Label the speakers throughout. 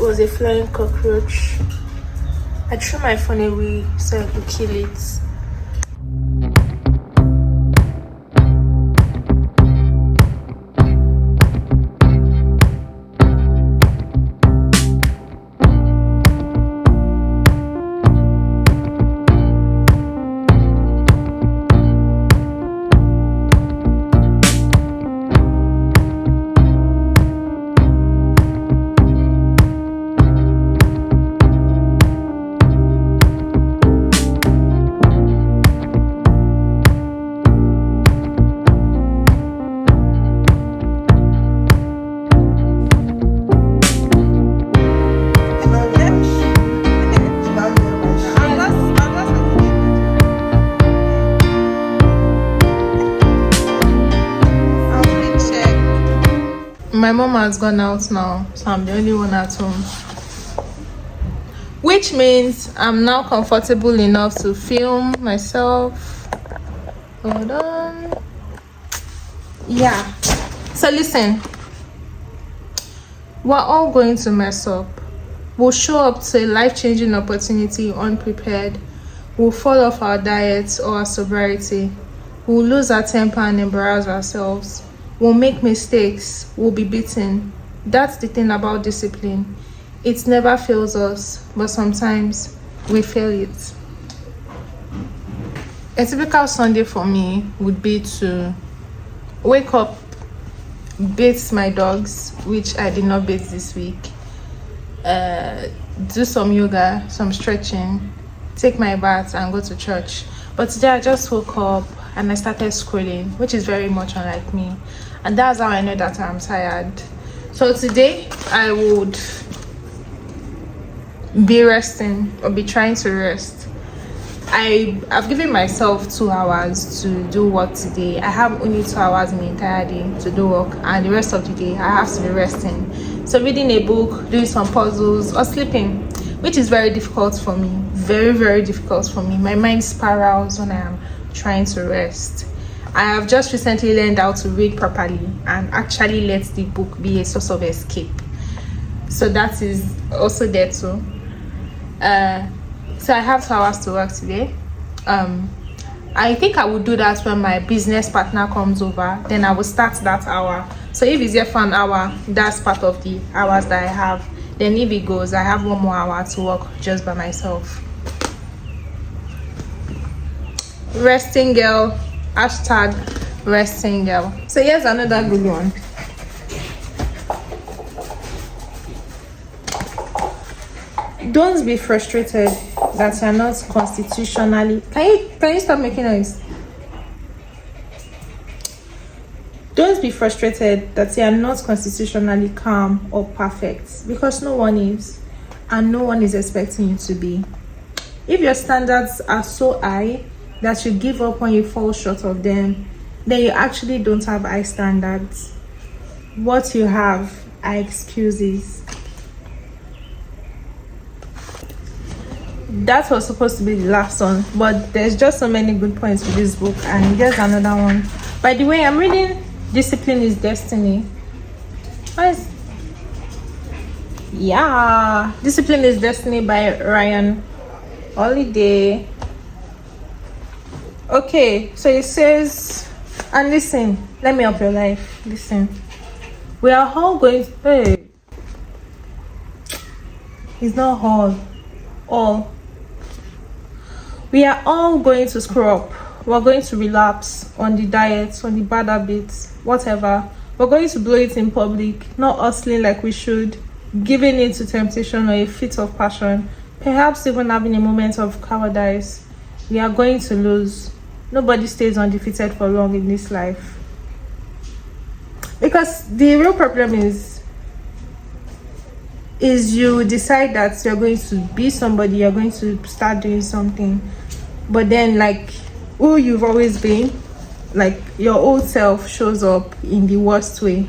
Speaker 1: was a flying cockroach. I threw my phone away so I could kill it. My mom has gone out now, so I'm the only one at home, which means I'm now comfortable enough to film myself. Hold on. Yeah, so listen, we're all going to mess up. We'll show up to a life-changing opportunity unprepared. We'll fall off our diets or our sobriety. We'll lose our temper and embarrass ourselves. We'll make mistakes. We'll be beaten. That's the thing about discipline. It never fails us, but sometimes we fail it. A typical Sunday for me would be to wake up, bathe my dogs, which I did not bathe this week, do some yoga, some stretching, take my bath and go to church. But today I just woke up and I started scrolling, which is very much unlike me, and that's how I know that I'm tired. So today I would be resting or be trying to rest. I've given myself 2 hours to do work today. I have only 2 hours in the entire day to do work, and the rest of the day I have to be resting. So reading a book, doing some puzzles, or sleeping, which is very difficult for me. Very, very difficult for me. My mind spirals when I am trying to rest. I have just recently learned how to read properly and actually let the book be a source of escape. So that is also there too. So I have 2 hours to work today. I think I will do that when my business partner comes over. Then I will start that hour. So if he's here for an hour, that's part of the hours that I have. Then if he goes, I have 1 more hour to work just by myself. Resting girl, hashtag resting girl. So here's another good one. Don't be frustrated that you're not constitutionally. Can you stop making noise? Don't be frustrated that you are not constitutionally calm or perfect, because no one is, and no one is expecting you to be. If your standards are so high that you give up when you fall short of them, then you actually don't have high standards. What you have are excuses. That was supposed to be the last one, but there's just so many good points with this book, and here's another one. By the way, I'm reading Discipline is Destiny. Discipline is Destiny by Ryan Holiday. Okay, so it says, and listen, let me up your life. Listen, we are all going. Hey, it's not all. We are all going to screw up. We're going to relapse on the diet, on the bad habits, whatever. We're going to blow it in public, not hustling like we should, giving in to temptation or a fit of passion, perhaps even having a moment of cowardice. We are going to lose. Nobody stays undefeated for long in this life. Because the real problem is you decide that you're going to be somebody, you're going to start doing something, but then like who you've always been, like your old self shows up in the worst way,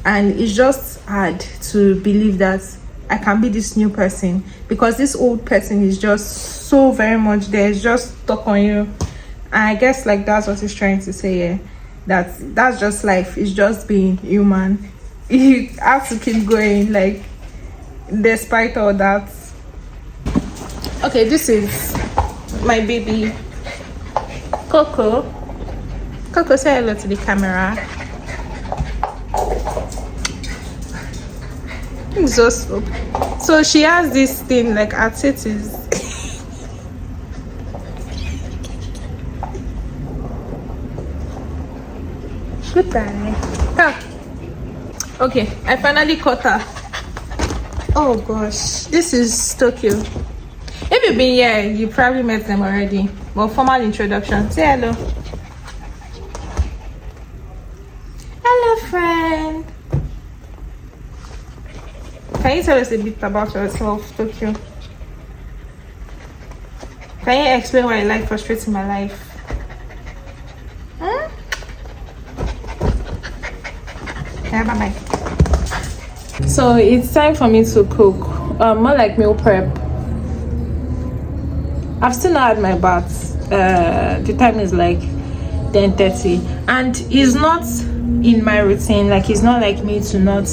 Speaker 1: and it's just hard to believe that I can be this new person, because this old person is just so very much there, it's just stuck on you. And I guess like that's what he's trying to say here, that's just life. It's just being human. You have to keep going. Like, despite all that. Okay, this is my baby Coco. Coco, say hello to the camera. Exhausted. So she has this thing like her titties. Goodbye. Ah. Okay, I finally caught her. Oh gosh, this is Tokyo. If you've been here, you probably met them already. But formal introduction. Say hello. Hello, friend. Can you tell us a bit about yourself, Tokyo? Can you explain why you like frustrating my life? Yeah, bye-bye. So it's time for me to cook. More like meal prep. I've still not had my bath. The time is like 10:30, and it's not in my routine. Like, it's not like me to not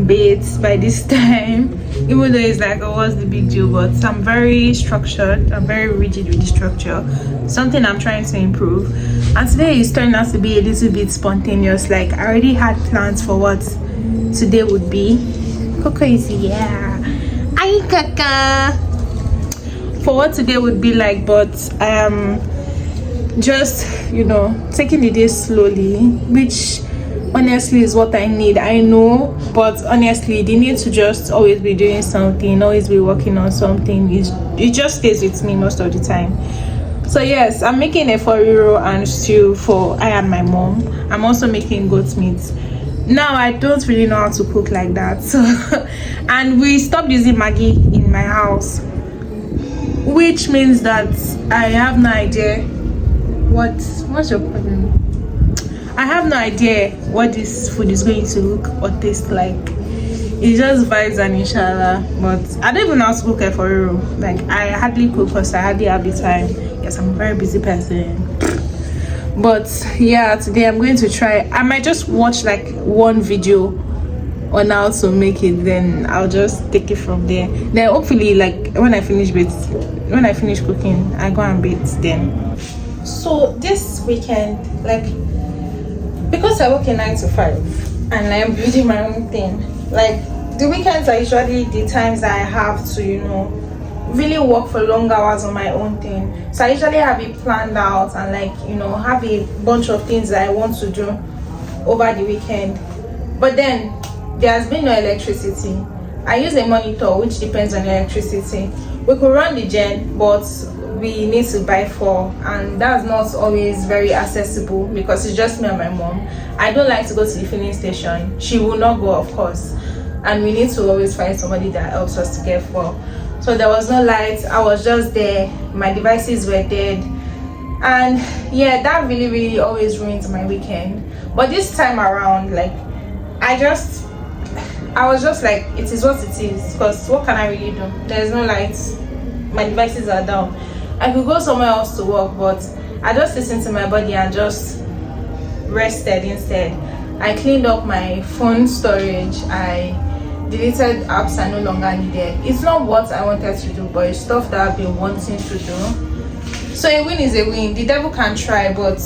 Speaker 1: bathe by this time, even though it's like, oh, what's the big deal? But I'm very structured. I'm very rigid with the structure, something I'm trying to improve. And today is turning out to be a little bit spontaneous. Like, I already had plans for what today would be. Coco is here. Hi, Kaka. For what today would be like, but I am just, taking the day slowly, which honestly is what I need. I know, but honestly, the need to just always be doing something, always be working on something, it just stays with me most of the time. So yes, I'm making a foriro and stew for I and my mom. I'm also making goat meat. Now I don't really know how to cook like that, so and we stopped using Maggi in my house, which means that I have no idea what's your problem. I have no idea what this food is going to look or taste like. It just vibes and inshallah. But I don't even know how to cook it for real. Like, I hardly cook because I hardly have the time. Yes, I'm a very busy person. But yeah, today I'm going to try. I might just watch like one video on how to make it, then I'll just take it from there. Then hopefully, like, when I finish cooking, I go and bathe then. So this weekend, like, because I work a 9 to 5 and I'm building my own thing, like, the weekends are usually the times that I have to, really work for long hours on my own thing. So I usually have it planned out and, like, have a bunch of things that I want to do over the weekend. But then there has been no electricity. I use a monitor, which depends on the electricity. We could run the gen, but we need to buy 4, and that's not always very accessible because it's just me and my mom. I don't like to go to the filling station. She will not go, of course, and we need to always find somebody that helps us to get 4. So there was no light. I was just there. My devices were dead, and yeah, that really always ruins my weekend. But this time around, like, I was just like, it is what it is, because what can I really do? There's no lights, my devices are down. I could go somewhere else to work, but I just listened to my body and just rested instead. I cleaned up my phone storage. I deleted apps I no longer needed. It's not what I wanted to do, but it's stuff that I've been wanting to do. So a win is a win. The devil can try, but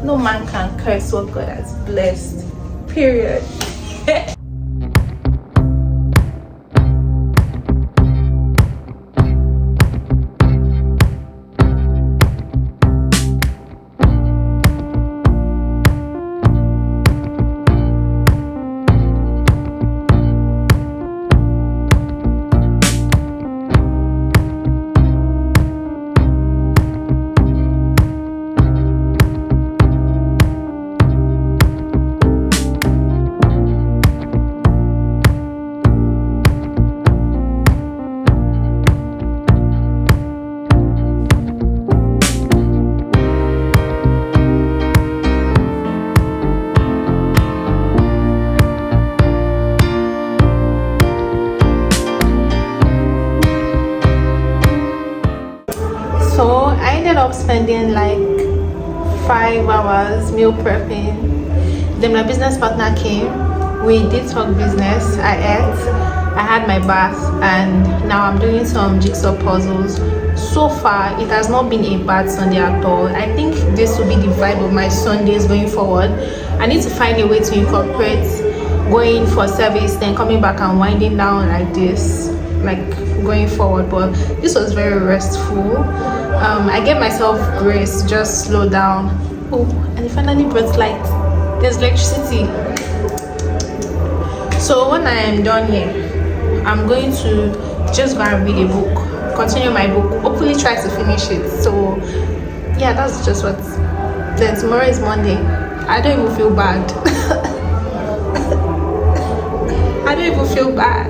Speaker 1: no man can curse what God has blessed. Period. Up spending like 5 hours meal prepping. Then my business partner came. We did talk business. I ate. I had my bath, and now I'm doing some jigsaw puzzles. So far, it has not been a bad Sunday at all. I think this will be the vibe of my Sundays going forward. I need to find a way to incorporate going for service, then coming back and winding down like this, like going forward. But this was very restful. I gave myself grace, just slow down. Oh, and it finally brought light. There's electricity. So when I am done here, I'm going to just go and read a book, continue my book, hopefully try to finish it. So yeah, that's just what. Then tomorrow is Monday. I don't even feel bad. I don't even feel bad.